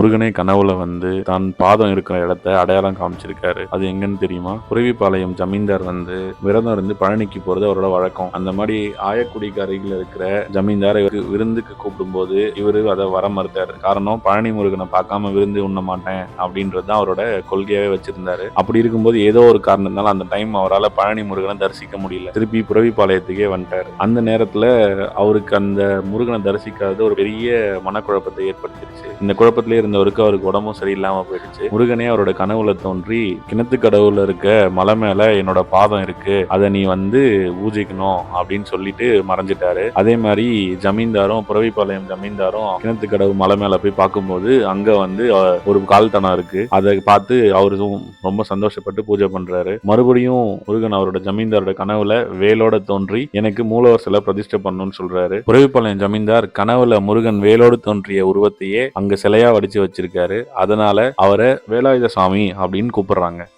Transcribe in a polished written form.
முருகனே கனவுல வந்து தான் பாதம் இருக்கிற இடத்த அடையாளம் காமிச்சிருக்காரு. அது எங்கன்னு தெரியுமா? குருவிப்பாளையம் ஜமீன்தார் வந்து விரதம் இருந்து பழனிக்கு போறது அவரோட வழக்கம். அந்த மாதிரி ஆயக்குடிக்கு அருகில் இருக்கிற ஜமீன்தார் விருந்துக்கு கூப்பிடும் போது இவரு அதை வர மறுத்தாரு. காரணம், பழனி முருகனை பார்க்காம விருந்து உண்ண மாட்டேன் அப்படின்றது தான் அவரோட கொள்கையாவே வச்சிருந்தாரு. அப்படி இருக்கும்போது ஏதோ ஒரு காரணத்தினால அந்த டைம் அவரால் பழனி முருகனை தரிசிக்க முடியல. திருப்பி புரவிப்பாளையத்துக்கே வந்துட்டாரு. அந்த நேரத்துல அவருக்கு அந்த முருகனை தரிசிக்காதது ஒரு பெரிய மனக்குழப்பத்தை ஏற்படுத்திருச்சு. இந்த குழப்பத்திலே இருந்தவருக்கு அவருக்கு உடம்பும் சரியில்லாம போயிடுச்சு. முருகனே அவரோட கனவுல தோன்றி, கிணத்து கடவுல இருக்க மலை மேல என்னோட பாதம் இருக்கு, அதை நீ வந்து பூஜிக்கணும் அப்படின்னு சொல்லிட்டு மறைஞ்சிட்டாரு. அதே மாதிரி ஜமீன்தாரும், புரவிப்பாளையம் ஜமீன்தாரும் கிணத்து கடவு மலை மேல போய் பார்க்கும்போது அங்க வந்து ஒரு கால்தனம் இருக்கு. அதை பார்த்து அவரும் ரொம்ப சந்தோஷப்பட்டு பூஜை பண்றாரு. மறுபடியும் முருகன் அவரோட ஜமீன்தாரோட கனவுல வேலோட தோன்றி எனக்கு மூலவர் சிலை பிரதிஷ்டை பண்ணணும்னு சொல்றாரு. புரவிப்பாளையம் ஜமீன்தார் கனவுல முருகன் வேலோடு தோன்றிய உருவத்தையே அங்க சிலையா வடிச்சு வச்சிருக்காரு. அதனால அவரை வேலாயுத சாமி அப்படின்னு கூப்பிடுறாங்க.